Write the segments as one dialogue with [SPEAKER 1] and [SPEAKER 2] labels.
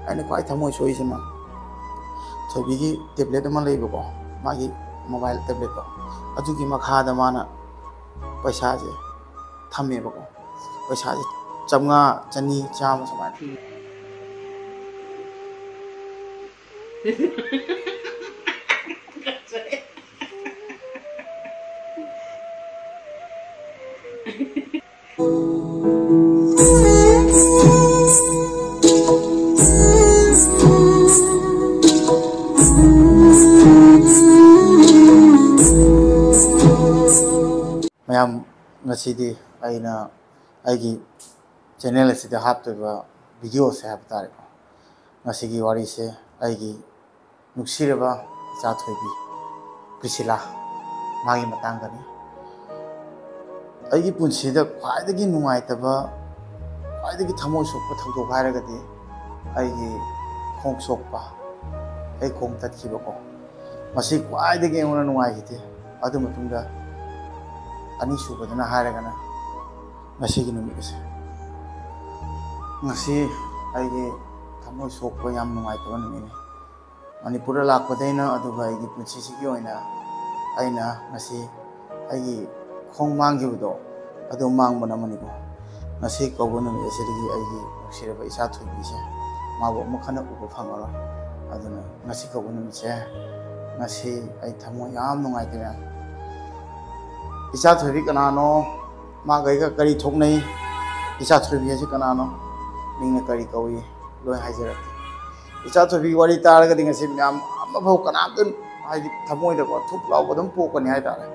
[SPEAKER 1] ꯑꯩꯅ ꯈ꯭ꯋꯥꯏ ꯊꯃꯣꯏ ꯁꯣꯛꯏꯁꯤꯅ ꯊꯣꯏꯕꯤꯒꯤ ꯇꯦꯕ꯭ꯂꯦꯠ ꯑꯃ ꯂꯩꯕꯀꯣ ꯃꯥꯒꯤ ꯃꯣꯕꯥꯏꯜ ꯇꯦꯕ꯭ꯂꯦꯠꯇꯣ ꯑꯗꯨꯒꯤ ꯃꯈꯥꯗ ꯃꯥꯅ ꯄꯩꯁꯥꯁꯦ ꯊꯝꯃꯦꯕꯀꯣ ꯄꯩꯁꯥꯁꯦ 150 200 100 ꯁꯨꯃꯥꯏꯅ ꯃꯌꯥꯝ ꯉꯁꯤꯗꯤ ꯑꯩꯅ ꯑꯩꯒꯤ ꯆꯦꯅꯦꯜ ꯑꯁꯤꯗ ꯍꯥꯞꯇꯣꯏꯕ ꯚꯤꯗꯤꯑꯣꯁꯦ ꯍꯥꯏꯕ ꯇꯥꯔꯦꯀꯣ ꯉꯁꯤꯒꯤ ꯋꯥꯔꯤꯁꯦ ꯑꯩꯒꯤ ꯅꯨꯡꯁꯤꯔꯕ ꯏꯆꯥꯊꯣꯏꯕꯤ ꯄ꯭ꯔꯤꯁꯤꯂꯥ ꯃꯥꯒꯤ ꯃꯇꯥꯡꯗꯅꯤ ꯑꯩꯒꯤ ꯄꯨꯟꯁꯤꯗ ꯈ꯭ꯋꯥꯏꯗꯒꯤ ꯅꯨꯡꯉꯥꯏꯇꯕ ꯈ꯭ꯋꯥꯏꯗꯒꯤ ꯊꯃꯣꯏ ꯁꯣꯛꯄ ꯊꯧꯗꯣꯛ ꯍꯥꯏꯔꯒꯗꯤ ꯑꯩꯒꯤ ꯈꯣꯡ ꯁꯣꯛꯄ ꯑꯩ ꯈꯣꯡ ꯇꯠꯈꯤꯕꯀꯣ ꯃꯁꯤ ꯈ꯭ꯋꯥꯏꯗꯒꯤ ꯑꯩꯉꯣꯟꯗ ꯅꯨꯡꯉꯥꯏꯈꯤꯗꯦ ꯑꯗꯨ ꯃꯇꯨꯡꯗ ꯑꯅꯤꯁꯨꯕꯗꯅ ꯍꯥꯏꯔꯒꯅ ꯉꯁꯤꯒꯤ ꯅꯨꯃꯤꯠ ꯑꯁꯤ ꯉꯁꯤ ꯑꯩꯒꯤ ꯊꯃꯣꯏ ꯁꯣꯛꯄ ꯌꯥꯝ ꯅꯨꯡꯉꯥꯏꯇꯕ ꯅꯨꯃꯤꯠꯅꯤ ꯃꯅꯤꯄꯨꯔꯗ ꯂꯥꯛꯄꯗꯩꯅ ꯑꯗꯨꯒ ꯑꯩꯒꯤ ꯄꯨꯟꯁꯤꯁꯤꯒꯤ ꯑꯣꯏꯅ ꯑꯩꯅ ꯉꯁꯤ ꯑꯩꯒꯤ ꯈꯣꯡ ꯃꯥꯡꯈꯤꯕꯗꯣ ꯑꯗꯨ ꯃꯥꯡꯕꯅ ꯑꯃꯅꯤꯀꯣ ꯉꯁꯤ ꯀꯧꯕ ꯅꯨꯃꯤꯠ ꯑꯁꯤꯗꯒꯤ ꯑꯩꯒꯤ ꯅꯨꯡꯁꯤꯔꯕ ꯏꯆꯥꯊꯣꯏꯕꯤꯁꯦ ꯃꯥꯕꯨ ꯑꯃꯨꯛ ꯍꯟꯅ ꯎꯕ ꯐꯪꯉꯔꯣꯏ ꯑꯗꯨꯅ ꯉꯁꯤ ꯀꯧꯕ ꯅꯨꯃꯤꯠꯁꯦ ꯉꯁꯤ ꯑꯩ ꯊꯃꯣꯏ ꯌꯥꯝ ꯅꯨꯡꯉꯥꯏꯇꯦ ꯃꯌꯥꯝ ꯏꯆꯥꯊꯣꯏꯕꯤ ꯀꯅꯥꯅꯣ ꯃꯥꯒ ꯑꯩꯒ ꯀꯔꯤ ꯊꯣꯛꯅꯩ ꯏꯆꯥꯊꯣꯏꯕꯤ ꯑꯁꯤ ꯀꯅꯥꯅꯣ ꯃꯤꯡꯅ ꯀꯔꯤ ꯀꯧꯏ ꯂꯣꯏ ꯍꯥꯏꯖꯔꯛꯀꯦ ꯏꯆꯥꯊꯣꯏꯕꯤꯒꯤ ꯋꯥꯔꯤ ꯇꯥꯔꯒꯗꯤ ꯉꯁꯤ ꯃꯌꯥꯝ ꯑꯃꯐꯥꯎ ꯀꯅꯥꯝꯇ ꯍꯥꯏꯗꯤ ꯊꯃꯣꯏꯗꯀꯣ ꯊꯨꯞ ꯂꯥꯎꯕ ꯑꯗꯨꯝ ꯄꯣꯛꯀꯅꯤ ꯍꯥꯏꯇꯥꯔꯦ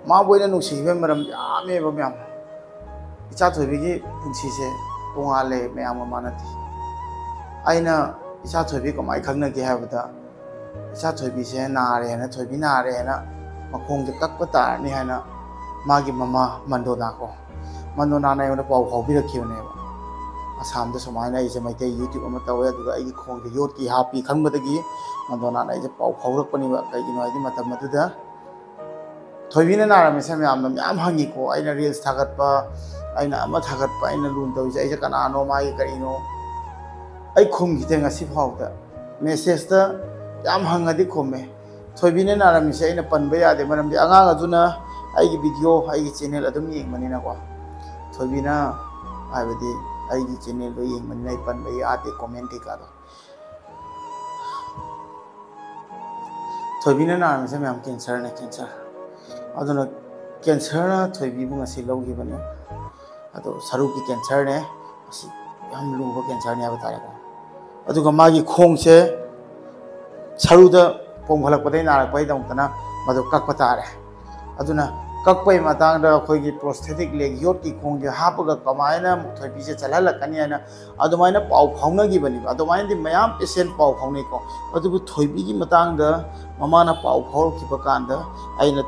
[SPEAKER 1] ꯃꯥꯕꯨ ꯑꯩꯅ ꯅꯨꯡꯁꯤꯕꯒꯤ ꯃꯔꯝ ꯌꯥꯝꯃꯦꯕ ꯃꯌꯥꯝ ꯏꯆꯥꯊꯣꯏꯕꯤꯒꯤ ꯄꯨꯟꯁꯤꯁꯦ ꯇꯣꯉꯥꯜꯂꯦ ꯃꯌꯥꯝꯒ ꯃꯥꯟꯅꯗꯦ ꯑꯩꯅ ꯏꯆꯥꯊꯣꯏꯕꯤ ꯀꯃꯥꯏꯅ ꯈꯪꯅꯒꯦ ꯍꯥꯏꯕꯗ ꯏꯆꯥꯊꯣꯏꯕꯤꯁꯦ ꯅꯥꯔꯦꯅ ꯊꯣꯏꯕꯤ ꯅꯥꯔꯦꯅ ꯃꯈꯣꯡꯁꯦ ꯀꯛꯄ ꯇꯥꯔꯅꯤ ꯍꯥꯏꯅ ꯃꯥꯒꯤ ꯃꯃꯥ ꯃꯟꯗꯣꯅꯥꯀꯣ ꯃꯟꯗꯣꯅꯥꯅ ꯑꯩꯉꯣꯟꯗ ꯄꯥꯎ ꯐꯥꯎꯕꯤꯔꯛꯈꯤꯕꯅꯦꯕ ꯑꯁꯥꯝꯗ ꯁꯨꯃꯥꯏꯅ ꯑꯩꯁꯦ ꯃꯩꯇꯩ ꯌꯨꯇ꯭ꯌꯨꯕ ꯑꯃ ꯇꯧꯋꯦ ꯑꯗꯨꯒ ꯑꯩꯒꯤ ꯈꯣꯡꯁꯦ ꯌꯣꯠꯀꯤ ꯍꯥꯞꯄꯤ ꯈꯪꯕꯗꯒꯤ ꯃꯟꯗꯣꯅꯥꯅ ꯑꯩꯁꯦ ꯄꯥꯎ ꯐꯥꯎꯔꯛꯄꯅꯦꯕ ꯀꯩꯒꯤꯅꯣ ꯍꯥꯏꯗꯤ ꯃꯇꯝ ꯑꯗꯨꯗ ꯊꯣꯏꯕꯤꯅ ꯅꯥꯔꯝꯃꯤꯁꯦ ꯃꯌꯥꯝꯅ ꯃꯌꯥꯝ ꯍꯪꯉꯤꯀꯣ ꯑꯩꯅ ꯔꯤꯜꯁ ꯊꯥꯒꯠꯄ ꯑꯩꯅ ꯑꯃ ꯊꯥꯒꯠꯄ ꯑꯩꯅ ꯂꯨꯟ ꯇꯧꯔꯤꯁꯦ ꯑꯩꯁꯦ ꯀꯅꯥꯅꯣ ꯃꯥꯒꯤ ꯀꯔꯤꯅꯣ ꯑꯩ ꯈꯨꯝꯈꯤꯗꯦ ꯉꯁꯤ ꯐꯥꯎꯗ ꯃꯦꯁꯦꯖꯇ ꯌꯥꯝ ꯍꯪꯉꯗꯤ ꯈꯨꯝꯃꯦ ꯊꯣꯏꯕꯤꯅ ꯅꯥꯔꯝꯃꯤꯁꯦ ꯑꯩꯅ ꯄꯟꯕ ꯌꯥꯗꯦ ꯃꯔꯝꯗꯤ ꯑꯉꯥꯡ ꯑꯗꯨꯅ ꯑꯩꯒꯤ ꯚꯤꯗꯤꯑꯣ ꯑꯩꯒꯤ ꯆꯦꯅꯦꯜ ꯑꯗꯨꯝ ꯌꯦꯡꯕꯅꯤꯅꯀꯣ ꯊꯣꯏꯕꯤꯅ ꯍꯥꯏꯕꯗꯤ ꯑꯩꯒꯤ ꯆꯦꯅꯦꯜꯗꯣ ꯌꯦꯡꯕꯅꯤꯅ ꯑꯩ ꯄꯟꯕ ꯌꯥꯗꯦ ꯀꯣꯃꯦꯟ ꯀꯩꯀꯥꯗꯣ ꯊꯣꯏꯕꯤꯅ ꯅꯥꯔꯝꯃꯤꯁꯦ ꯃꯌꯥꯝ ꯀꯦꯟꯁꯔꯅꯦ ꯀꯦꯟꯁꯔ ꯑꯗꯨꯅ ꯀꯦꯟꯁꯔꯅ ꯊꯣꯏꯕꯤꯕꯨ ꯉꯁꯤ ꯂꯧꯈꯤꯕꯅꯦ ꯑꯗꯣ ꯁꯔꯨꯒꯤ ꯀꯦꯟꯁꯔꯅꯦ ꯃꯁꯤ ꯌꯥꯝ ꯂꯨꯕ ꯀꯦꯟꯁꯔꯅꯦ ꯍꯥꯏꯕ ꯇꯥꯔꯦꯀꯣ ꯑꯗꯨꯒ ꯃꯥꯒꯤ ꯈꯣꯡꯁꯦ ꯁꯔꯨꯗ ꯄꯣꯝꯈꯠꯂꯛꯄꯗꯒꯤ ꯅꯥꯔꯛꯄꯒꯤꯗꯃꯛꯇꯅ ꯃꯗꯨ ꯀꯛꯄ ꯇꯥꯔꯦ ꯑꯗꯨꯅ ꯀꯛꯄꯒꯤ ꯃꯇꯥꯡꯗ ꯑꯩꯈꯣꯏꯒꯤ ꯄ꯭ꯔꯣꯁꯊꯦꯇꯤꯛ ꯂꯦగ్ ꯌꯣꯠꯀꯤ ꯈꯣꯡꯁꯦ ꯍꯥꯞꯄꯒ ꯀꯃꯥꯏꯅ ꯊꯣꯏꯕꯤꯁꯦ ꯆꯠꯍꯜꯂꯛꯀꯅꯤ ꯍꯥꯏꯅ ꯑꯗꯨꯃꯥꯏꯅ ꯄꯥꯎ ꯐꯥꯎꯅꯈꯤꯕꯅꯦꯕ ꯑꯗꯨꯃꯥꯏꯅꯗꯤ ꯃꯌꯥꯝ ꯄꯦꯁꯦꯟ ꯄꯥꯎ ꯐꯥꯎꯅꯩꯀꯣ ꯑꯗꯨꯕꯨ ꯊꯣꯏꯕꯤꯒꯤ ꯃꯇꯥꯡꯗ ꯃꯃꯥꯅ ꯄꯥꯎ ꯐꯥꯎꯔꯛꯈꯤꯕ ꯀꯥꯟꯗ ꯑꯩꯅ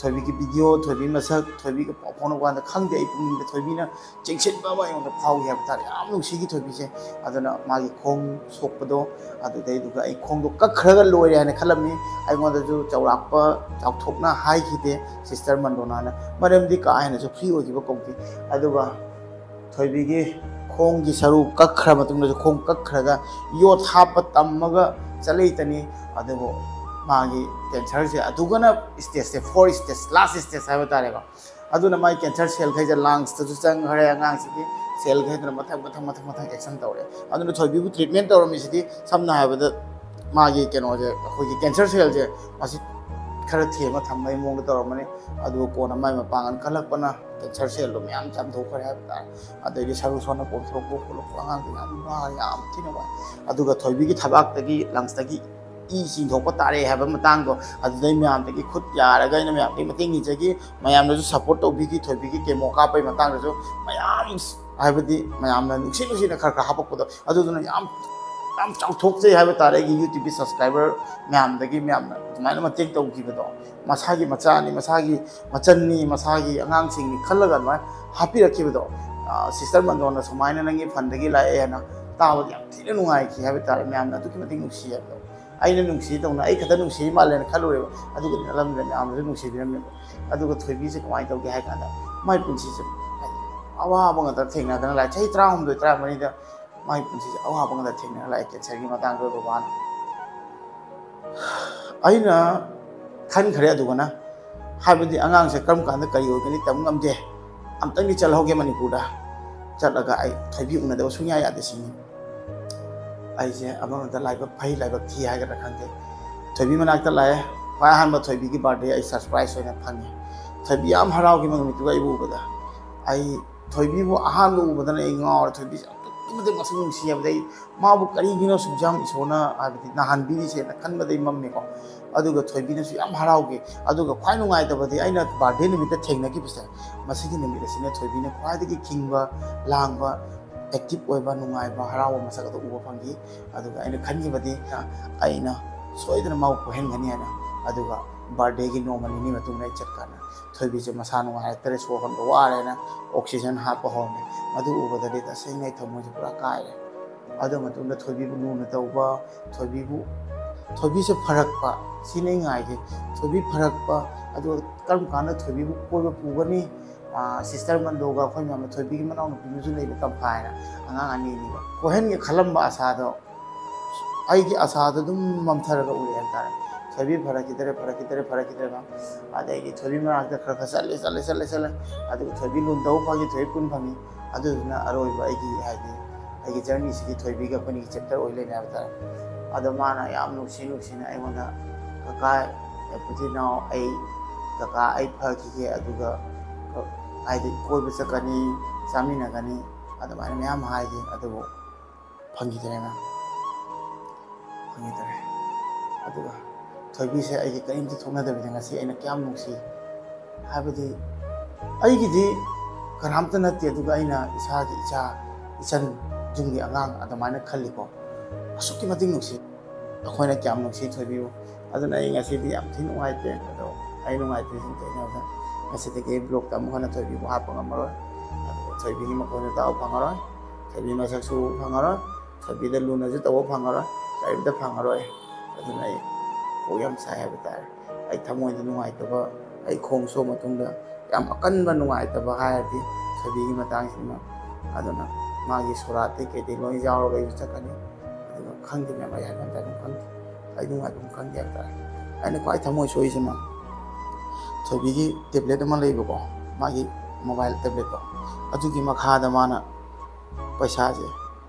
[SPEAKER 1] ꯊꯣꯏꯕꯤꯒꯤ ꯚꯤꯗꯤꯑꯣ ꯊꯣꯏꯕꯤ ꯃꯁꯛ ꯊꯣꯏꯕꯤꯒ ꯄꯥꯎ ꯐꯥꯎꯅꯕ ꯀꯥꯟꯗ ꯈꯪꯗꯦ ꯑꯩ ꯄꯨꯛꯅꯤꯡꯗ ꯊꯣꯏꯕꯤꯅ ꯆꯦꯡꯁꯤꯟꯕ ꯑꯃ ꯑꯩꯉꯣꯟꯗ ꯐꯥꯎꯏ ꯍꯥꯏꯕ ꯇꯥꯔꯦ ꯌꯥꯝ ꯅꯨꯡꯁꯤꯒꯤ ꯊꯣꯏꯕꯤꯁꯦ ꯑꯗꯨꯅ ꯃꯥꯒꯤ ꯈꯣꯡ ꯁꯣꯛꯄꯗꯣ ꯑꯗꯨꯗꯩꯗꯨꯒ ꯑꯩ ꯈꯣꯡꯗꯣ ꯀꯛꯈ꯭ꯔꯒ ꯂꯣꯏꯔꯦ ꯍꯥꯏꯅ ꯈꯜꯂꯝꯃꯤ ꯑꯩꯉꯣꯟꯗꯁꯨ ꯆꯥꯎꯔꯥꯛꯄ ꯆꯥꯎꯊꯣꯛꯅ ꯍꯥꯏꯈꯤꯗꯦ ꯁꯤꯁꯇꯔ ꯃꯟꯗꯣꯅꯥꯅ ꯃꯔꯝꯗꯤ ꯀꯥ ꯍꯦꯟꯅꯁꯨ ꯐ꯭ꯔꯤ ꯑꯣꯏꯈꯤꯕ ꯀꯧꯗꯦ ꯑꯗꯨꯒ ꯊꯣꯏꯕꯤꯒꯤ ꯈꯣꯡꯒꯤ ꯁꯔꯨ ꯀꯛꯈ꯭ꯔ ꯃꯇꯨꯡꯗꯁꯨ ꯈꯣꯡ ꯀꯛꯈ꯭ꯔꯒ ꯌꯣꯠ ꯍꯥꯞꯄ ꯇꯝꯃꯒ ꯆꯠꯂꯛꯏꯇꯅꯤ ꯑꯗꯨꯕꯨ ꯃꯥꯒꯤ ꯀꯦꯟꯁꯔꯁꯦ ꯑꯗꯨꯒꯅ ꯏꯁꯇꯦꯖꯁꯦ 4 ꯏꯁꯇꯦꯖ ꯂꯥꯁ ꯏꯁꯇꯦꯖ ꯍꯥꯏꯕ ꯇꯥꯔꯦꯀꯣ ꯑꯗꯨꯅ ꯃꯥꯒꯤ ꯀꯦꯟꯁꯔ ꯁꯦꯜꯈꯩꯁꯦ ꯂꯥꯡꯁꯇꯁꯨ ꯆꯪꯈ꯭ꯔꯦ ꯑꯉꯥꯡꯁꯤꯒꯤ ꯁꯦꯜꯈꯩꯗꯨꯅ ꯃꯊꯪ ꯑꯦꯛꯁꯟ ꯇꯧꯔꯦ ꯑꯗꯨꯅ ꯊꯣꯏꯕꯤꯕꯨ ꯇ꯭ꯔꯤꯠꯃꯦꯟ ꯇꯧꯔꯝꯃꯤꯁꯤꯗꯤ ꯁꯝꯅ ꯍꯥꯏꯔꯕꯗ ꯃꯥꯒꯤ ꯀꯩꯅꯣꯁꯦ ꯑꯩꯈꯣꯏꯒꯤ ꯀꯦꯟꯁꯔ ꯁꯦꯜꯁꯦ ꯃꯁꯤ ꯈꯔ ꯊꯦꯝꯃ ꯊꯝꯕꯒꯤ ꯃꯑꯣꯡꯗ ꯇꯧꯔꯝꯃꯅꯤ ꯑꯗꯨꯒ ꯀꯣꯟꯅ ꯃꯥꯏ ꯃꯄꯥꯡꯒꯜ ꯀꯜꯂꯛꯄꯅ ꯀꯦꯟꯁꯔ ꯁꯦꯜꯗꯣ ꯃꯌꯥꯝ ꯆꯥꯝꯊꯣꯛꯈ꯭ꯔꯦ ꯍꯥꯏꯕ ꯇꯥꯔꯦ ꯑꯗꯩꯗꯤ ꯁꯔꯨ ꯁꯣꯟꯅ ꯄꯣꯝꯊꯣꯛꯄ ꯈꯣꯠꯂꯛꯄ ꯑꯉꯥꯡꯗꯣ ꯌꯥꯝ ꯋꯥꯔꯦ ꯌꯥꯝ ꯊꯤꯅ ꯋꯥꯏ ꯑꯗꯨꯒ ꯊꯣꯏꯕꯤꯒꯤ ꯊꯕꯥꯛꯇꯒꯤ ꯂꯪꯁꯇꯒꯤ ꯏ ꯆꯤꯡꯊꯣꯛꯄ ꯇꯥꯔꯦ ꯍꯥꯏꯕ ꯃꯇꯥꯡꯗꯣ ꯑꯗꯨꯗꯩ ꯃꯌꯥꯝꯗꯒꯤ ꯈꯨꯠ ꯌꯥꯔꯒ ꯑꯩꯅ ꯃꯌꯥꯝꯗꯒꯤ ꯃꯇꯦꯡ ꯅꯤꯖꯈꯤ ꯃꯌꯥꯝꯅꯁꯨ ꯁꯞꯄꯣꯔꯠ ꯇꯧꯕꯤꯈꯤ ꯊꯣꯏꯕꯤꯒꯤ ꯀꯦꯃꯣ ꯀꯥꯞꯄꯒꯤ ꯃꯇꯥꯡꯗꯁꯨ ꯃꯌꯥꯝ ꯍꯥꯏꯕꯗꯤ ꯃꯌꯥꯝꯅ ꯅꯨꯡꯁꯤꯅ ꯈꯔ ꯍꯥꯞꯄꯛꯄꯗꯣ ꯑꯗꯨꯗꯨꯅ ꯌꯥꯝ ꯆꯥꯎꯊꯣꯛꯆꯩ ꯍꯥꯏꯕ ꯇꯥꯔꯦ ꯑꯩꯒꯤ ꯌꯨꯇ꯭ꯌꯨꯕꯀꯤ ꯁꯕꯁꯀ꯭ꯔꯥꯏꯕꯔ ꯃꯌꯥꯝꯗꯒꯤ ꯃꯌꯥꯝꯅ ꯑꯗꯨꯃꯥꯏꯅ ꯃꯇꯦꯡ ꯇꯧꯈꯤꯕꯗꯣ ꯃꯁꯥꯒꯤ ꯃꯆꯥꯅꯤ ꯃꯁꯥꯒꯤ ꯃꯆꯟꯅꯤ ꯃꯁꯥꯒꯤ ꯑꯉꯥꯡꯁꯤꯡꯅꯤ ꯈꯜꯂꯒ ꯑꯗꯨꯃꯥꯏꯅ ꯍꯥꯞꯄꯤꯔꯛꯈꯤꯕꯗꯣ ꯁꯤꯁꯇꯔ ꯃꯟꯗꯣꯅ ꯁꯨꯃꯥꯏꯅ ꯅꯪꯒꯤ ꯐꯟꯗꯒꯤ ꯂꯥꯛꯑꯦ ꯍꯥꯏꯅ ꯇꯥꯕꯗ ꯌꯥꯝ ꯊꯤꯅ ꯅꯨꯡꯉꯥꯏꯈꯤ ꯍꯥꯏꯕ ꯇꯥꯔꯦ ꯃꯌꯥꯝꯅ ꯑꯗꯨꯛꯀꯤ ꯃꯇꯤꯛ ꯅꯨꯡꯁꯤ ꯍꯥꯏꯕꯗꯣ ꯑꯩꯅ ꯅꯨꯡꯁꯤꯗꯧꯅ ꯑꯩ ꯈꯛꯇ ꯅꯨꯡꯁꯤ ꯃꯥꯜꯂꯦꯅ ꯈꯜꯂꯨꯔꯦꯕ ꯑꯗꯨꯒꯗꯤ ꯅꯠꯂꯝꯗ꯭ꯔꯦ ꯃꯌꯥꯝꯅꯁꯨ ꯅꯨꯡꯁꯤꯕꯤꯔꯝꯃꯦꯕ ꯑꯗꯨꯒ ꯊꯣꯏꯕꯤꯁꯦ ꯀꯃꯥꯏꯅ ꯇꯧꯒꯦ ꯍꯥꯏ ꯀꯥꯟꯗ ꯃꯥꯏ ꯄꯨꯟꯁꯤꯁꯦ ꯑꯋꯥꯕ ꯉꯥꯛꯇ ꯊꯦꯡꯅꯗꯅ ꯂꯥꯛꯑꯦ ꯆꯍꯤ 19 23ꯗ ꯃꯥꯒꯤ ꯄꯨꯟꯁꯤꯁꯦ ꯑꯋꯥꯕ ꯉꯥꯛꯇ ꯊꯦꯡꯅꯔ ꯂꯥꯛꯑꯦ ꯀꯦꯟꯁꯔꯒꯤ ꯃꯇꯥꯡꯗ ꯕꯕꯥꯅ ꯑꯩꯅ ꯈꯟꯈ꯭ꯔꯦ ꯑꯗꯨꯒꯅ ꯍꯥꯏꯕꯗꯤ ꯑꯉꯥꯡꯁꯦ ꯀꯔꯝ ꯀꯥꯟꯗ ꯀꯔꯤ ꯑꯣꯏꯒꯅꯤ ꯇꯝ ꯉꯝꯗꯦ ꯑꯝꯇꯪꯗꯤ ꯆꯠꯍꯧꯒꯦ ꯃꯅꯤꯄꯨꯔꯗ ꯆꯠꯂꯒ ꯑꯩ ꯊꯣꯏꯕꯤ ꯎꯅꯗꯕ ꯁꯨꯡꯌꯥ ꯌꯥꯗꯦ ꯁꯤꯅꯤ ꯑꯩꯁꯦ ꯑꯃꯔꯣꯝꯗ ꯂꯥꯏꯕꯛ ꯐꯩ ꯂꯥꯏꯕꯛ ꯊꯤ ꯍꯥꯏꯒꯗ꯭ꯔꯥ ꯈꯪꯗꯦ ꯊꯣꯏꯕꯤ ꯃꯅꯥꯛꯇ ꯂꯥꯛꯑꯦ ꯈ꯭ꯋꯥꯏ ꯑꯍꯥꯟꯕ ꯊꯣꯏꯕꯤꯒꯤ ꯕꯥꯔꯗꯦ ꯑꯩ ꯁꯔꯄ꯭ꯔꯥꯏꯖ ꯑꯣꯏꯅ ꯐꯪꯉꯦ ꯊꯣꯏꯕꯤ ꯌꯥꯝ ꯍꯔꯥꯎꯈꯤꯕ ꯅꯨꯃꯤꯠꯇꯨꯒ ꯑꯩꯕꯨ ꯎꯕꯗ ꯑꯩ ꯊꯣꯏꯕꯤꯕꯨ ꯑꯍꯥꯟꯕ ꯎꯕꯗꯅ ꯑꯩ ꯉꯥꯎꯔꯦ ꯊꯣꯏꯕꯤꯁꯦ ꯑꯗꯨꯛꯀꯤ ꯃꯇꯤꯛ ꯃꯁꯛ ꯅꯨꯡꯁꯤ ꯍꯥꯏꯕꯗꯤ ꯑꯩ ꯃꯥꯕꯨ ꯀꯔꯤꯒꯤꯅꯣ ꯁꯨꯛ ꯌꯥꯝ ꯏꯁꯣꯔꯅ ꯍꯥꯏꯕꯗꯤ ꯅꯥꯍꯟꯕꯤꯔꯤꯁꯦꯅ ꯈꯟꯕꯗꯩ ꯃꯝꯃꯦꯀꯣ ꯑꯗꯨꯒ ꯊꯣꯏꯕꯤꯅꯁꯨ ꯌꯥꯝ ꯍꯔꯥꯎꯈꯤ ꯑꯗꯨꯒ ꯈ꯭ꯋꯥꯏ ꯅꯨꯡꯉꯥꯏꯇꯕꯗꯤ ꯑꯩꯅ ꯕꯥꯔꯗꯦ ꯅꯨꯃꯤꯠꯇ ꯊꯦꯡꯅꯈꯤꯕꯁꯦ ꯃꯁꯤꯒꯤ ꯅꯨꯃꯤꯠ ꯑꯁꯤꯅ ꯊꯣꯏꯕꯤꯅ ꯈ꯭ꯋꯥꯏꯗꯒꯤ ꯈꯤꯡꯕ ꯂꯥꯡꯕ ꯑꯦꯛꯇꯤꯚ ꯑꯣꯏꯕ ꯅꯨꯡꯉꯥꯏꯕ ꯍꯔꯥꯎꯕ ꯃꯁꯛ ꯑꯗꯨ ꯎꯕ ꯐꯪꯈꯤ ꯑꯗꯨꯒ ꯑꯩꯅ ꯈꯟꯈꯤꯕꯗꯤ ꯑꯩꯅ ꯁꯣꯏꯗꯅ ꯃꯥꯕꯨ ꯀꯣꯏꯍꯟꯒꯅꯤ ꯍꯥꯏꯅ ꯑꯗꯨꯒ ꯕꯥꯔꯗꯦꯒꯤ ꯅꯣꯡꯃ ꯅꯤꯅꯤ ꯃꯇꯨꯡꯗ ꯑꯩ ꯆꯠꯀꯥꯟꯗ ꯊꯣꯏꯕꯤꯁꯦ ꯃꯁꯥ ꯅꯨꯡꯉꯥꯏꯔꯛꯇ꯭ꯔꯦ ꯁꯣꯔ ꯍꯣꯟꯕ ꯋꯥꯔꯦꯅ ꯑꯣꯛꯁꯤꯖꯦꯟ ꯍꯥꯞꯄ ꯍꯧꯔꯝꯃꯦ ꯃꯗꯨ ꯎꯕꯗꯗꯤ ꯇꯁꯦꯡꯅ ꯑꯩ ꯊꯃꯣꯏꯁꯦ ꯄꯨꯔꯥ ꯀꯥꯏꯔꯦ ꯑꯗꯨ ꯃꯇꯨꯡꯗ ꯊꯣꯏꯕꯤꯕꯨ ꯂꯨꯅ ꯇꯧꯕ ꯊꯣꯏꯕꯤꯁꯦ ꯐꯔꯛꯄ ꯁꯤꯅ ꯑꯩ ꯉꯥꯏꯒꯦ ꯊꯣꯏꯕꯤ ꯐꯔꯛꯄ ꯑꯗꯨꯒ ꯀꯔꯝ ꯀꯥꯟꯗ ꯊꯣꯏꯕꯤꯕꯨ ꯀꯣꯏꯕ ꯄꯨꯒꯅꯤ ꯁꯤꯁꯇꯔ ꯃꯟꯗꯣꯒ ꯑꯩꯈꯣꯏ ꯃꯌꯥꯝꯅ ꯊꯣꯏꯕꯤꯒꯤ ꯃꯅꯥꯎꯅꯨꯄꯤꯅꯁꯨ ꯂꯩꯕ ꯇꯝꯐꯥ ꯍꯥꯏꯅ ꯑꯉꯥꯡ ꯑꯅꯤꯅꯤꯕ ꯀꯣꯏꯍꯟꯒꯦ ꯈꯜꯂꯝꯕ ꯑꯁꯥꯗꯣ ꯑꯩꯒꯤ ꯑꯁꯥꯗꯣ ꯑꯗꯨꯝ ꯃꯝꯊꯔꯒ ꯎꯔꯦ ꯍꯥꯏꯇꯥꯔꯦ ꯊꯣꯏꯕꯤ ꯐꯔꯛꯈꯤꯗ꯭ꯔꯦ ꯑꯗꯩꯗꯤ ꯊꯣꯏꯕꯤ ꯃꯅꯥꯛꯇ ꯈꯔ ꯆꯠꯂꯦ ꯑꯗꯨꯒ ꯊꯣꯏꯕꯤ ꯂꯨꯟ ꯇꯧꯕ ꯐꯪꯉꯤ ꯊꯣꯏꯕꯤ ꯄꯨꯟ ꯐꯪꯉꯤ ꯑꯗꯨꯗꯨꯅ ꯑꯔꯣꯏꯕ ꯑꯩꯒꯤ ꯖꯔꯅꯤꯁꯤꯗꯤ ꯊꯣꯏꯕꯤꯒ ꯑꯩꯈꯣꯏꯒꯤ ꯆꯦꯞꯇꯔ ꯑꯣꯏ ꯂꯩꯔꯦ ꯍꯥꯏꯕ ꯇꯥꯔꯦ ꯑꯗꯣ ꯃꯥꯅ ꯌꯥꯝ ꯅꯨꯡꯁꯤꯅ ꯑꯩꯉꯣꯟꯗ ꯀꯀꯥ ꯄꯨꯊꯤꯅꯥꯎ ꯀꯀꯥ ꯑꯩ ꯐꯈꯤꯒꯦ ꯑꯗꯨꯒ ꯍꯥꯏꯗꯤ ꯀꯣꯏꯕ ꯆꯠꯀꯅꯤ ꯆꯥꯃꯤꯟꯅꯒꯅꯤ ꯑꯗꯨꯃꯥꯏꯅ ꯃꯌꯥꯝ ꯍꯥꯏꯈꯤ ꯑꯗꯨꯕꯨ ꯐꯪꯈꯤꯗ꯭ꯔꯦ ꯑꯗꯨꯒ ꯊꯣꯏꯕꯤꯁꯦ ꯑꯩꯒꯤ ꯀꯔꯤꯝꯇ ꯊꯣꯛꯅꯗꯕꯤꯗ ꯉꯁꯤ ꯑꯩꯅ ꯀꯌꯥꯝ ꯅꯨꯡꯁꯤ ꯍꯥꯏꯕꯗꯤ ꯑꯩꯒꯤꯗꯤ ꯀꯅꯥꯝꯇ ꯅꯠꯇꯦ ꯑꯗꯨꯒ ꯑꯩꯅ ꯏꯁꯥꯒꯤ ꯏꯆꯟ ꯌꯨꯝꯒꯤ ꯑꯉꯥꯡ ꯑꯗꯨꯃꯥꯏꯅ ꯈꯜꯂꯤꯀꯣ ꯑꯁꯨꯛꯀꯤ ꯃꯇꯤꯛ ꯅꯨꯡꯁꯤ ꯑꯩꯈꯣꯏꯅ ꯀꯌꯥꯝ ꯅꯨꯡꯁꯤ ꯊꯣꯏꯕꯤꯕꯨ ꯑꯗꯨꯅ ꯑꯩ ꯉꯁꯤꯗꯤ ꯌꯥꯝ ꯊꯤ ꯅꯨꯡꯉꯥꯏꯇꯦ ꯑꯗꯣ ꯑꯩ ꯅꯨꯡꯉꯥꯏꯇ꯭ꯔꯤꯁꯤꯡ ꯀꯩꯅꯣꯗ ꯉꯁꯤꯗꯒꯤ ꯑꯩ ꯕ꯭ꯂꯣꯛꯇ ꯑꯃꯨꯛ ꯍꯟꯅ ꯊꯣꯏꯕꯤꯕꯨ ꯍꯥꯞꯄ ꯉꯝꯃꯔꯣꯏ ꯑꯗꯨꯒ ꯊꯣꯏꯕꯤꯒꯤ ꯃꯈꯣꯟꯁꯨ ꯇꯥꯕ ꯐꯪꯉꯔꯣꯏ ꯊꯣꯏꯕꯤ ꯃꯁꯛꯁꯨ ꯎꯕ ꯐꯪꯉꯔꯣꯏ ꯊꯣꯏꯕꯤꯗ ꯂꯨꯅꯁꯨ ꯇꯧꯕ ꯐꯪꯉꯔꯣꯏ ꯀꯔꯤꯝꯇ ꯐꯪꯉꯔꯣꯏ ꯑꯗꯨꯅ ꯑꯩ ꯀꯣꯛ ꯌꯥꯝ ꯁꯥꯏ ꯍꯥꯏꯕ ꯇꯥꯔꯦ ꯑꯩ ꯊꯃꯣꯏꯗ ꯅꯨꯡꯉꯥꯏꯇꯕ ꯑꯩ ꯈꯣꯡ ꯁꯣꯛ ꯃꯇꯨꯡꯗ ꯌꯥꯝ ꯑꯀꯟꯕ ꯅꯨꯡꯉꯥꯏꯇꯕ ꯍꯥꯏꯔꯗꯤ ꯊꯣꯏꯕꯤꯒꯤ ꯃꯇꯥꯡꯁꯤꯃ ꯑꯗꯨꯅ ꯃꯥꯒꯤ ꯁꯣꯔꯥꯠꯇꯩ ꯀꯩꯗꯩ ꯂꯣꯏ ꯌꯥꯎꯔꯒ ꯑꯩꯁꯨ ꯆꯠꯀꯅꯤ ꯑꯗꯨꯒ ꯈꯪꯗꯦ ꯃꯌꯥꯝ ꯑꯩ ꯍꯥꯏꯕ ꯑꯗꯨꯝ ꯈꯪꯗꯦ ꯑꯩ ꯅꯨꯡꯉꯥꯏꯕ ꯈꯪꯗꯦ ꯍꯥꯏꯕ ꯇꯥꯔꯦ ꯑꯩꯅ ꯈ꯭ꯋꯥꯏ ꯊꯃꯣꯏ ꯁꯣꯛꯏꯁꯤꯅ ꯊꯣꯏꯕꯤꯒꯤ ꯇꯦꯕ꯭ꯂꯦꯠ ꯑꯃ ꯂꯩꯕꯀꯣ ꯃꯥꯒꯤ ꯃꯣꯕꯥꯏꯜ ꯇꯦꯕ꯭ꯂꯦꯠꯇꯣ ꯑꯗꯨꯒꯤ ꯃꯈꯥꯗ ꯃꯥꯅ ꯄꯩꯁꯥꯁꯦ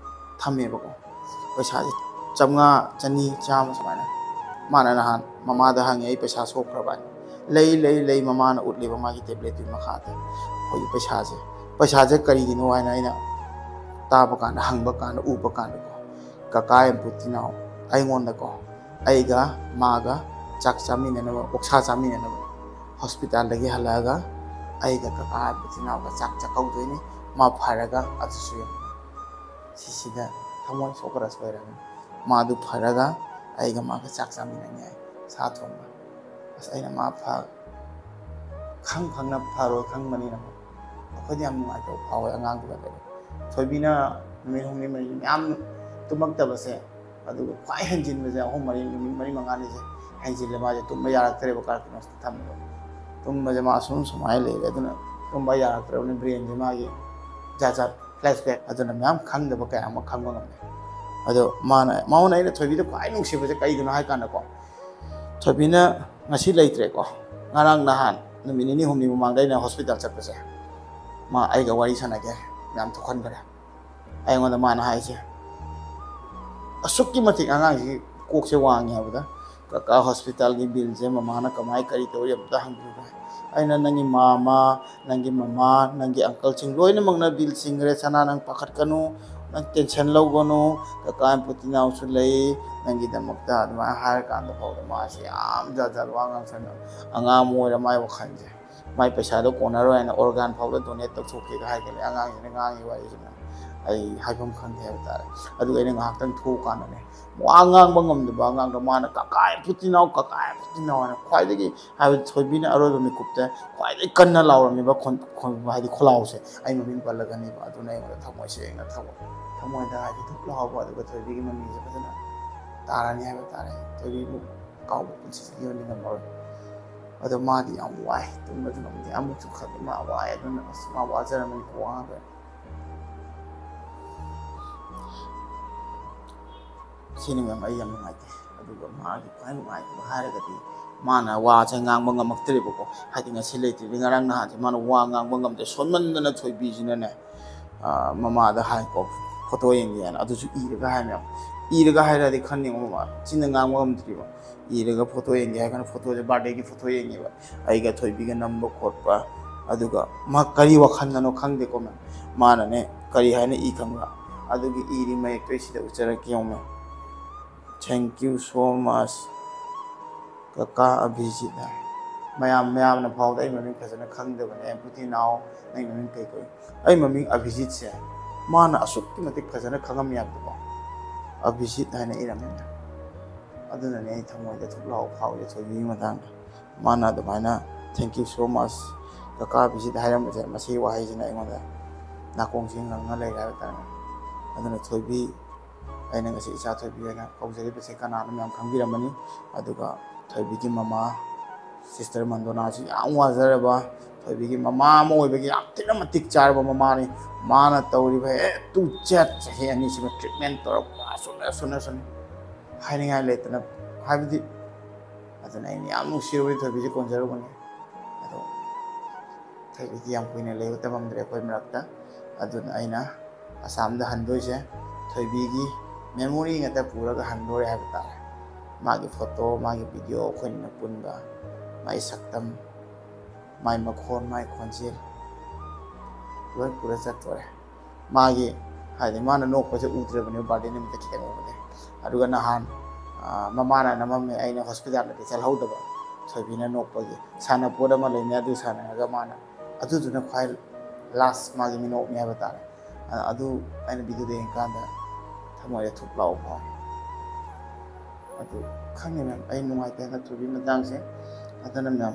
[SPEAKER 1] ꯊꯝꯃꯦꯕꯀꯣ ꯄꯩꯁꯥꯁꯦ 150 200 100 ꯁꯨꯃꯥꯏꯅ ꯃꯥꯅ ꯅꯍꯥꯟ ꯃꯃꯥꯗ ꯍꯪꯉꯦ ꯑꯩ ꯄꯩꯁꯥ ꯁꯣꯛꯈ꯭ꯔꯕ ꯂꯩ ꯃꯃꯥꯅ ꯎꯠꯂꯤꯕ ꯃꯥꯒꯤ ꯇꯦꯕ꯭ꯂꯦꯠꯇꯨꯒꯤ ꯃꯈꯥꯗ ꯑꯩꯈꯣꯏꯒꯤ ꯄꯩꯁꯥꯁꯦ ꯀꯔꯤꯒꯤꯅꯣ ꯍꯥꯏꯅ ꯑꯩꯅ ꯇꯥꯕ ꯀꯥꯟꯗ ꯍꯪꯕ ꯀꯥꯟꯗ ꯎꯕ ꯀꯥꯟꯗꯀꯣ ꯀꯀꯥ ꯄꯨꯊꯤꯅꯥꯎ ꯑꯩꯉꯣꯟꯗꯀꯣ ꯑꯩꯒ ꯃꯥꯒ ꯆꯥꯛ ꯆꯥꯃꯤꯟꯅꯅꯕ ꯑꯣꯛꯁꯥ ꯆꯥꯃꯤꯟꯅꯅꯕ ꯍꯣꯁꯄꯤꯇꯥꯜꯗꯒꯤ ꯍꯜꯂꯛꯑꯒ ꯑꯩꯒ ꯀꯀꯥ ꯄꯨꯊꯤꯅꯥꯎꯒ ꯆꯥꯛ ꯆꯥꯛꯀꯧꯗꯣꯏꯅꯤ ꯃꯥ ꯐꯔꯒ ꯑꯗꯨꯁꯨ ꯌꯦꯡꯉꯨ ꯁꯤꯁꯤꯗ ꯊꯃꯣꯏ ꯁꯣꯛꯈ꯭ꯔ ꯁꯣꯏꯔꯕꯅꯤ ꯃꯥꯗꯨ ꯐꯔꯒ ꯑꯩꯒ ꯃꯥꯒ ꯆꯥꯛ ꯆꯥꯃꯤꯟꯅꯅꯤ ꯁꯥ ꯊꯣꯡꯕ ꯑꯁ ꯑꯩꯅ ꯃꯥ ꯈꯪꯅ ꯐꯔꯣꯏ ꯈꯪꯕꯅꯤꯅ ꯑꯩꯈꯣꯏꯗꯤ ꯌꯥꯝ ꯅꯨꯡꯉꯥꯏꯇꯕ ꯐꯥꯎꯋꯦ ꯑꯉꯥꯡꯗꯨꯒ ꯂꯩ ꯊꯣꯏꯕꯤꯅ ꯅꯨꯃꯤꯠ 6 4 ꯃꯌꯥꯝ ꯇꯨꯝꯃꯛꯇꯕꯁꯦ ꯑꯗꯨꯒ ꯈ꯭ꯋꯥꯏ ꯍꯦꯟꯖꯤꯟꯕꯁꯦ 3 4 ꯅꯨꯃꯤꯠ 4 5ꯅꯤꯁꯦ ꯍꯦꯟꯖꯤꯜꯂꯦ ꯃꯥꯁꯦ ꯇꯨꯝꯕ ꯌꯥꯔꯛꯇ꯭ꯔꯦꯕ ꯀꯥꯔꯀꯤꯅꯣꯁꯇ ꯊꯝꯕꯗꯣ ꯇꯨꯝꯕꯁꯦ ꯃꯥ ꯁꯨꯃꯥꯏꯅ ꯂꯩꯔꯦ ꯑꯗꯨꯅ ꯇꯨꯝꯕ ꯌꯥꯔꯛꯇ꯭ꯔꯕꯅꯤ ꯕ꯭ꯔꯦꯟꯁꯦ ꯃꯥꯒꯤ ꯖꯥꯠ ꯐ꯭ꯂꯦꯁꯕꯦꯛ ꯑꯗꯨꯅ ꯃꯌꯥꯝ ꯈꯪꯗꯕ ꯀꯌꯥ ꯑꯃ ꯈꯪꯕ ꯉꯝꯃꯦ ꯑꯗꯣ ꯃꯉꯣꯟꯗ ꯑꯩꯅ ꯊꯣꯏꯕꯤꯗ ꯈ꯭ꯋꯥꯏ ꯅꯨꯡꯁꯤꯕꯁꯦ ꯀꯩꯒꯤꯅꯣ ꯍꯥꯏ ꯀꯥꯟꯗꯀꯣ ꯊꯣꯏꯕꯤꯅ ꯉꯁꯤ ꯂꯩꯇ꯭ꯔꯦꯀꯣ ꯉꯔꯥꯡ ꯅꯍꯥꯟ ꯅꯨꯃꯤꯠ 2 3 ꯃꯃꯥꯡꯗ ꯑꯩꯅ ꯍꯣꯁꯄꯤꯇꯥꯜ ꯆꯠꯄꯁꯦ ꯃꯥ ꯑꯩꯒ ꯋꯥꯔꯤ ꯁꯥꯟꯅꯒꯦ ꯃꯌꯥꯝ ꯊꯣꯛꯍꯟꯈ꯭ꯔꯦ ꯑꯩꯉꯣꯟꯗ ꯃꯥꯅ ꯍꯥꯏꯁꯦ ꯑꯁꯨꯛꯀꯤ ꯃꯇꯤꯛ ꯑꯉꯥꯡꯁꯤꯒꯤ ꯀꯣꯛꯁꯦ ꯋꯥꯡꯉꯦ ꯍꯥꯏꯕꯗ ꯀꯀꯥ ꯍꯣꯁꯄꯤꯇꯥꯜꯒꯤ ꯕꯤꯜꯁꯦ ꯃꯃꯥꯅ ꯀꯃꯥꯏ ꯀꯔꯤ ꯇꯧꯔꯤ ꯑꯝꯇ ꯍꯪꯕꯤꯌꯨ ꯑꯩꯅ ꯅꯪꯒꯤ ꯃꯥꯃꯥ ꯅꯪꯒꯤ ꯃꯃꯥ ꯅꯪꯒꯤ ꯑꯪꯀꯜꯁꯤꯡ ꯂꯣꯏꯅꯃꯛꯅ ꯕꯤꯜ ꯁꯤꯡꯈ꯭ꯔꯦ ꯁꯅꯥ ꯅꯪ ꯄꯥꯈꯠꯀꯅꯨ ꯅꯪ ꯇꯦꯟꯁꯟ ꯂꯧꯒꯅꯨ ꯀꯀꯥ ꯄꯨꯊꯤꯅꯥꯎꯁꯨ ꯂꯩ ꯅꯪꯒꯤꯗꯃꯛꯇ ꯑꯗꯨꯃꯥꯏꯅ ꯍꯥꯏꯔꯀꯥꯟꯗ ꯐꯥꯎꯗ ꯃꯥꯁꯦ ꯌꯥꯝ ꯖꯥꯠ ꯋꯥ ꯉꯥꯡꯁꯟꯅ ꯑꯉꯥꯡ ꯑꯃ ꯑꯣꯏꯔ ꯃꯥꯏ ꯋꯥꯈꯜꯁꯦ ꯃꯥꯏ ꯄꯩꯁꯥꯗꯣ ꯀꯣꯟꯅꯔꯣꯏ ꯍꯥꯏꯅ ꯑꯣꯔꯒꯥꯟ ꯐꯥꯎꯗ ꯗꯣꯅꯦꯠ ꯇꯧꯊꯣꯛꯀꯦꯒ ꯍꯥꯏꯒꯅꯤ ꯑꯉꯥꯡꯁꯤꯅ ꯉꯥꯡꯉꯤ ꯋꯥꯔꯤꯁꯤꯅ ꯑꯩ ꯍꯥꯏꯐꯝ ꯈꯪꯗꯦ ꯍꯥꯏꯕ ꯇꯥꯔꯦ ꯑꯗꯨꯒ ꯑꯩꯅ ꯉꯥꯏꯍꯥꯛꯇꯪ ꯊꯣꯛꯑꯀꯥꯟꯗꯅꯦ ꯋꯥ ꯉꯥꯡꯕ ꯉꯝꯗꯕ ꯑꯉꯥꯡꯗꯣ ꯃꯥꯅ ꯀꯀꯥ ꯄꯨꯊꯤꯅꯥꯎ ꯍꯥꯏꯅ ꯈ꯭ꯋꯥꯏꯗꯒꯤ ꯍꯥꯏꯕꯗꯤ ꯊꯣꯏꯕꯤꯅ ꯑꯔꯣꯏꯕ ꯃꯤꯀꯨꯞꯇ ꯈ꯭ꯋꯥꯏꯗꯒꯤ ꯀꯟꯅ ꯂꯥꯎꯔꯝꯃꯤꯕ ꯍꯥꯏꯗꯤ ꯈꯣꯜꯂꯥꯎꯁꯦ ꯑꯩ ꯃꯃꯤꯡ ꯄꯜꯂꯒꯅꯦꯕ ꯑꯗꯨꯅ ꯑꯩꯉꯣꯟꯗ ꯊꯃꯣꯏ ꯁꯦꯡꯅ ꯊꯃꯣꯏꯗ ꯍꯥꯏꯗꯤ ꯙꯨꯛ ꯂꯥꯎꯕ ꯑꯗꯨꯒ ꯊꯣꯏꯕꯤꯒꯤ ꯃꯃꯤꯁꯦ ꯐꯖꯅ ꯇꯥꯔꯅꯤ ꯍꯥꯏꯕ ꯇꯥꯔꯦ ꯊꯣꯏꯕꯤꯕꯨ ꯀꯥꯎꯕ ꯄꯨꯟꯁꯤꯁꯤꯒꯤ ꯑꯣꯏꯅ ꯉꯝꯃꯔꯣꯏ ꯑꯗꯣ ꯃꯥꯗꯤ ꯌꯥꯝ ꯋꯥꯏ ꯇꯨꯝꯕꯁꯨ ꯉꯝꯗꯦ ꯑꯃꯨꯛꯁꯨ ꯈꯜꯂꯤ ꯃꯥ ꯋꯥꯏ ꯑꯗꯨꯅ ꯑꯁ ꯃꯥ ꯋꯥꯖꯔꯝꯃꯅꯤ ꯋꯥꯉꯥꯡꯗ sini memang ayam mengaji aduga maagi pai mengaji haragati mana wa jangang mengamak tribo ko hati ngasi leti ngarang na hati mana wa ngang mengamte sonman na thoi bi jina ne mama da hai ko photo yang yan adu su i ga hai ra di khanni mama chin ngang mom tribo i ga photo yang ya kan photo je birthday ki photo yang ba ai ga thoi bi ga number khotpa aduga ma kari wakhan no khangde ko mana ne kari hai ne i khanga adugi iri mai to sida uchara kiyom thank you so much kaka Abhijit mayam na phau dai maming phajana khangdaba ne empathy now nai maming kai koi ai maming Abhijit se mana asuk ki matik phajana khangam yak ba Abhijit hana iramena aduna ne thamoi da thuklau phau ye thoi mi matang mana da mana thank you so much kaka Abhijit hairam je masi wa hai jina ingoda nakong sing ngang lai ra ta aduna thoi bi aina ngasi icha thoi bi na kaujari pese kana nam khangbiramani aduga thoi ki mama sister Mandona ji am wazaraba thoi ki mama mo oibagi aptina matik charba mama ni mana tawri bhai tu chat he ani si treatment tor sona haini ngai letna habidi aduna ni am nusiru thoi ji konjaru bani ado thoi ki am kuina leu tamam dre koi marakta aduna aina asam da handoi je thoi ki memory ngata pura ga handore ha bata magi photo magi video khoi na punba mai saktam mai makhon mai khonjil loi pura chatore magi hadi mana nok pa je utre bane birthday ne mita kiteng bane aduga nahan mama na namame aina hospital na chal haudaba thobina nok pa ge sana poda ma lene adu sana ga mana adu duna khai last magi minok ne bata adu aina video de kanda thamoi thuk lau pha adu khangni nam ai nungai ta na thubi matang se adana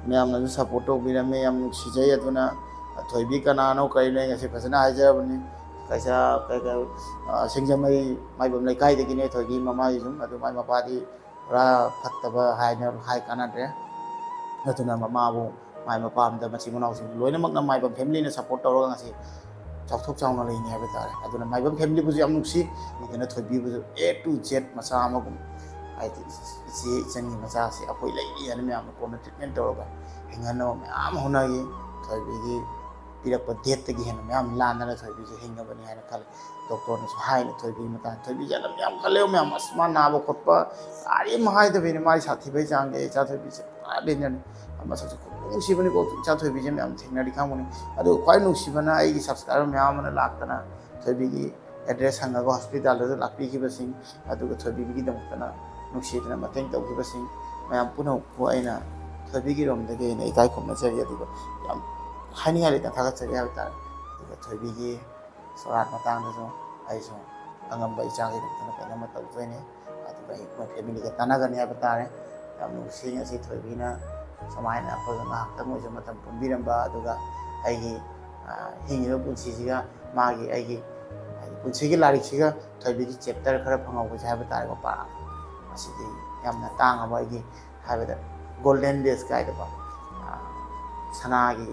[SPEAKER 1] ma'am ना support तौबीरमे ma'am नुसीजै अदुना Thoibi कनानो कइने ngasi फसना हाइजबनी कैसा सिंगजमै Maibam लेकाइदगिने थोइगी mama जुम अदु माइ मपादी रा फत्तबा हाइने high कानाद्रे अदुना ममाबो माइ मपामदा मछि मनाउसिं लोइनमक ना Maibam family ने support तौरगा ngasi चौथोक चाउना लेने हाबे तारे अदुना माइबम फैमिली बुजु याम नुसी इदना थोइबी बुजु A to Z मसा अमगुम आइति इसे चंगी मचा से अखोइ लैनि याने मैम कोन ट्रीटमेंट तौरगा हिंगनो मैम होनागी थोइबीगी पिरप डेट तगी हेन मैम लानना थोइबी जे हिंगबनी हाने खल डॉक्टर ने हाइने थोइबी मता थोइबी जन मैम खलेओ मैम अस्मा नाबो खतपा आरि महाइ त बेने माइ साथी भई चांगे चा थोइबी से आदेन अमा सच नुसीबनी को चा थोइबी जे मैम थिंगनादि खामुनी अदु क्वाइ नुसीबना आइगी सब्सक्राइबर मैम ने लाक्तना थोइबीगी एड्रेस हंगागो हॉस्पिटल दो लापी की बसिंग अदुगा थोइबीगी दमतना नुसीदना मतेंग तौगी बसिंग मैम पुनो को आइना थोइबीगी रोमदगे ने इकाइ खुमना चरी अदुगा याम हाइनिंग आले ता थागा चरी हाबता अदुगा थोइबीगी सोरात मतंग दो आइसो अंगम बाई चागे दतना पेना मत तौजने अदुगा एक फैमिली के तनागने हाबता रे याम नुसींग असि थोइबीना समायना फजना तम मोइ मतम पुंबिरंबा अदुगा आइगी हिंगिरो पुंसीसिगा मागी आइगी पुंसीगी लारिकसिगा थोइबीगी चैप्टर खरा फंगाव जाबा तारे पा असि यामना तांगबा आइगी हाबदा गोल्डन डेज कायदबा सनागी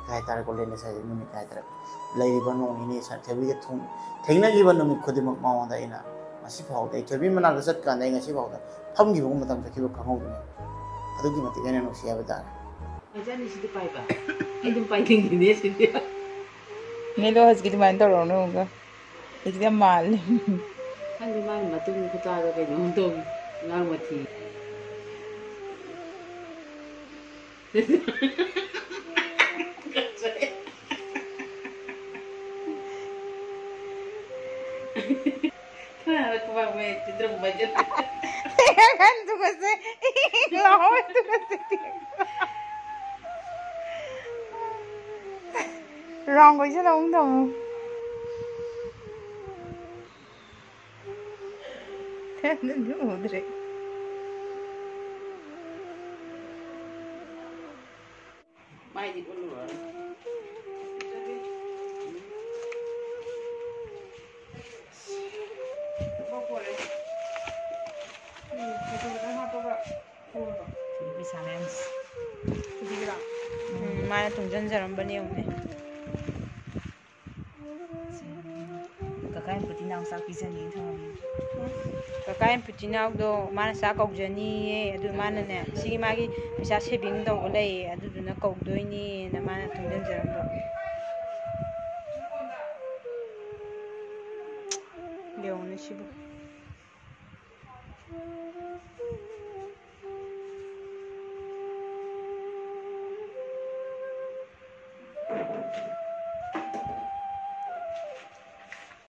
[SPEAKER 1] काय तारे गोल्डन डेज हाइ नुमि काय तारे लैरिबा नोंनि सा थेबि के थुम थेंगनागिबा नुमि खुदिमक मावदा इना मसि फावदा थेबि मनाग सत कानै ngasi फावदा फमगिबो मतम थकिबो खंगौदने अदुगी मति एने नुसि हाबा तारे
[SPEAKER 2] एजानि सिदि पाइबा एदुम पाइथिंगिने सिदि
[SPEAKER 3] नेलो हजगी दुमान तौरनो होगा इदि माल
[SPEAKER 2] खाली माल मतुम खुतागा के नोंदो ngang mati Aku mau cenderung budget.
[SPEAKER 3] Kan tugas lawan tugas wrong ko siya lang daw. Tanda mo dire.
[SPEAKER 2] Mai di dulu.
[SPEAKER 3] Silence. Mana tungjan jaram bani umne.
[SPEAKER 4] ꯀꯀꯥ ꯄꯨꯇꯤꯅꯥꯎ ꯆꯥꯛ ꯄꯤꯖꯅꯤ ꯊꯝꯃꯝꯃꯤ
[SPEAKER 5] ꯀꯀꯥ ꯄꯨꯇꯤꯅꯥꯎꯗꯣ ꯃꯥꯅ ꯆꯥꯛ ꯀꯧꯖꯅꯤꯌꯦ ꯑꯗꯨ ꯃꯥꯅꯅꯦ ꯁꯤꯒꯤ ꯃꯥꯒꯤ ꯄꯩꯁꯥ ꯁꯦꯚꯤꯡ ꯇꯧꯕ ꯂꯩꯌꯦ ꯑꯗꯨꯗꯨꯅ ꯀꯧꯗꯣꯏꯅꯦꯅ ꯃꯥꯅ ꯇꯨꯡꯁꯤꯟꯖꯔꯝꯕ ꯌꯦꯡꯉꯨꯅꯦ ꯁꯤꯕꯨ